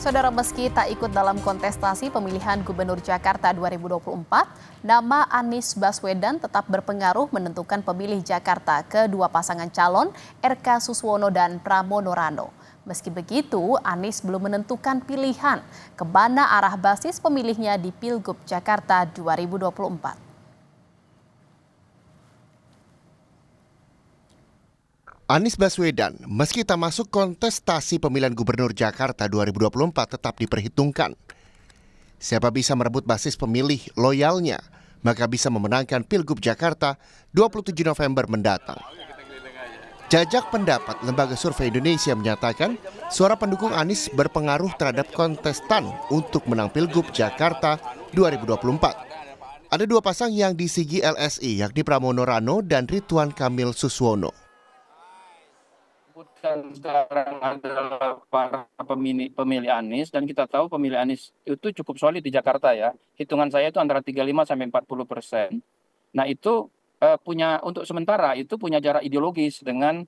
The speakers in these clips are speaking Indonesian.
Saudara, meski tak ikut dalam kontestasi pemilihan Gubernur Jakarta 2024, nama Anies Baswedan tetap berpengaruh menentukan pemilih Jakarta ke dua pasangan calon RK Suswono dan Pramono Rano. Meski begitu, Anies belum menentukan pilihan kemana arah basis pemilihnya di Pilgub Jakarta 2024. Anies Baswedan, meski tak masuk kontestasi pemilihan Gubernur Jakarta 2024 tetap diperhitungkan. Siapa bisa merebut basis pemilih loyalnya, maka bisa memenangkan Pilgub Jakarta 27 November mendatang. Jajak pendapat Lembaga Survei Indonesia menyatakan suara pendukung Anies berpengaruh terhadap kontestan untuk menang Pilgub Jakarta 2024. Ada dua pasang yang disigi LSI, yakni Pramono Rano dan Ridwan Kamil Suswono. Sekarang adalah para pemilih Anies, dan kita tahu pemilih Anies itu cukup solid di Jakarta ya. Hitungan saya itu antara 35 sampai 40%. Nah itu untuk sementara itu punya jarak ideologis dengan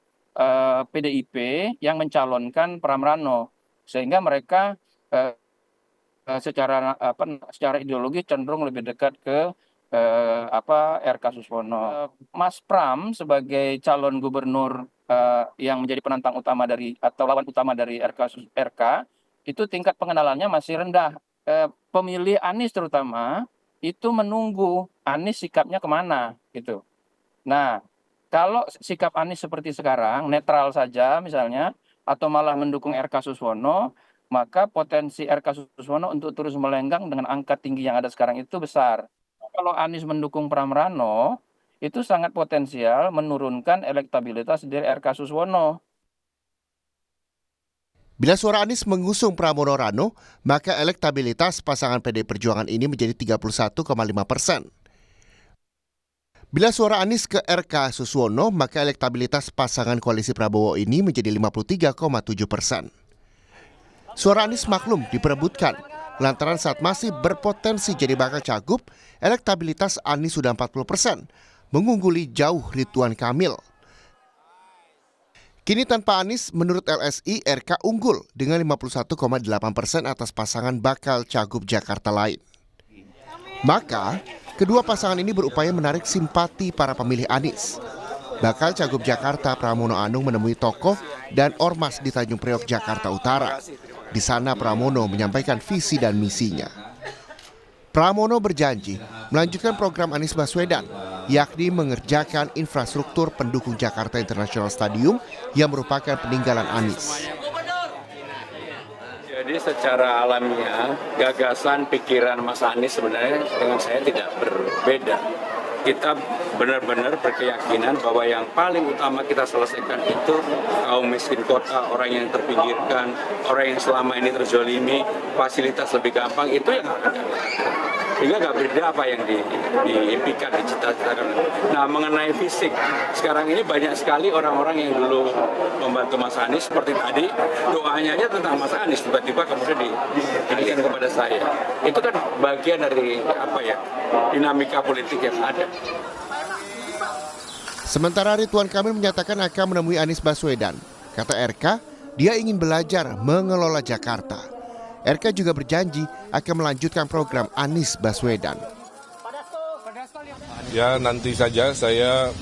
PDIP yang mencalonkan Pram Rano, sehingga mereka secara ideologis cenderung lebih dekat ke RK Suswono. Mas Pram sebagai calon gubernur yang menjadi penantang utama atau lawan utama dari RK itu tingkat pengenalannya masih rendah. Pemilih Anies terutama itu menunggu Anies sikapnya kemana gitu. Nah, kalau sikap Anies seperti sekarang netral saja misalnya, atau malah mendukung RK Suswono, maka potensi RK Suswono untuk terus melenggang dengan angka tinggi yang ada sekarang itu besar. Kalau Anies mendukung Pram Rano, itu sangat potensial menurunkan elektabilitas dari RK Suswono. Bila suara Anies mengusung Pramono Rano, maka elektabilitas pasangan PD Perjuangan ini menjadi 31,5%. Bila suara Anies ke RK Suswono, maka elektabilitas pasangan koalisi Prabowo ini menjadi 53,7%. Suara Anies maklum diperebutkan, lantaran saat masih berpotensi jadi bakal cagup, elektabilitas Anies sudah 40%, mengungguli jauh Ridwan Kamil. Kini tanpa Anies, menurut LSI, RK unggul dengan 51,8% atas pasangan bakal cagup Jakarta lain. Maka, kedua pasangan ini berupaya menarik simpati para pemilih Anies. Bakal cagup Jakarta Pramono Anung menemui tokoh dan ormas di Tanjung Priok, Jakarta Utara. Di sana Pramono menyampaikan visi dan misinya. Pramono berjanji melanjutkan program Anies Baswedan, yakni mengerjakan infrastruktur pendukung Jakarta International Stadium yang merupakan peninggalan Anies. Jadi secara alamiah, gagasan pikiran Mas Anies sebenarnya dengan saya tidak berbeda. Kita benar-benar berkeyakinan bahwa yang paling utama kita selesaikan itu kaum miskin kota, orang yang terpinggirkan, orang yang selama ini terzolimi, fasilitas lebih gampang, itu yang akan kita lakukan. Sehingga nggak beda apa yang diimpikan, dicita-citakan. Nah, mengenai fisik, sekarang ini banyak sekali orang-orang yang dulu membantu Mas Anies, seperti tadi, doanya aja tentang Mas Anies, tiba-tiba kemudian diberikan kepada saya. Itu kan bagian dari dinamika politik yang ada. Sementara Ridwan Kamil menyatakan akan menemui Anies Baswedan. Kata RK, dia ingin belajar mengelola Jakarta. RK juga berjanji akan melanjutkan program Anies Baswedan. Ya, nanti saja saya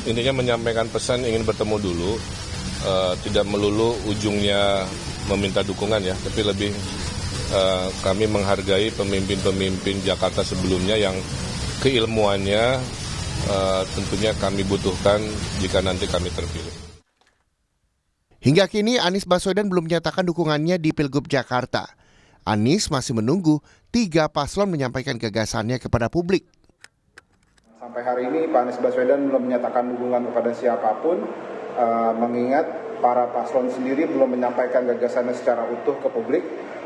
intinya menyampaikan pesan ingin bertemu dulu, tidak melulu ujungnya meminta dukungan ya, tapi lebih kami menghargai pemimpin-pemimpin Jakarta sebelumnya yang keilmuannya tentunya kami butuhkan jika nanti kami terpilih. Hingga kini Anies Baswedan belum menyatakan dukungannya di Pilgub Jakarta. Anies masih menunggu 3 paslon menyampaikan gagasannya kepada publik. Sampai hari ini Pak Anies Baswedan belum menyatakan dukungan kepada siapapun, mengingat para paslon sendiri belum menyampaikan gagasannya secara utuh ke publik.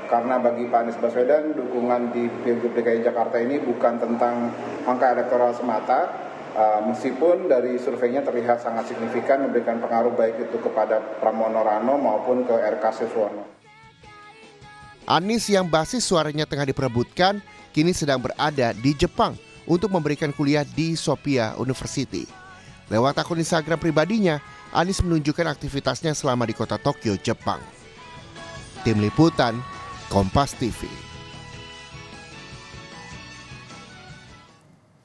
Karena bagi Pak Anies Baswedan, dukungan di Pilgub DKI Jakarta ini bukan tentang angka elektoral semata, meskipun dari surveinya terlihat sangat signifikan memberikan pengaruh baik itu kepada Pramono Rano maupun ke RK Suswono. Anies yang basis suaranya tengah diperebutkan, kini sedang berada di Jepang untuk memberikan kuliah di Sophia University. Lewat akun Instagram pribadinya, Anies menunjukkan aktivitasnya selama di kota Tokyo, Jepang. Tim Liputan, Kompas TV.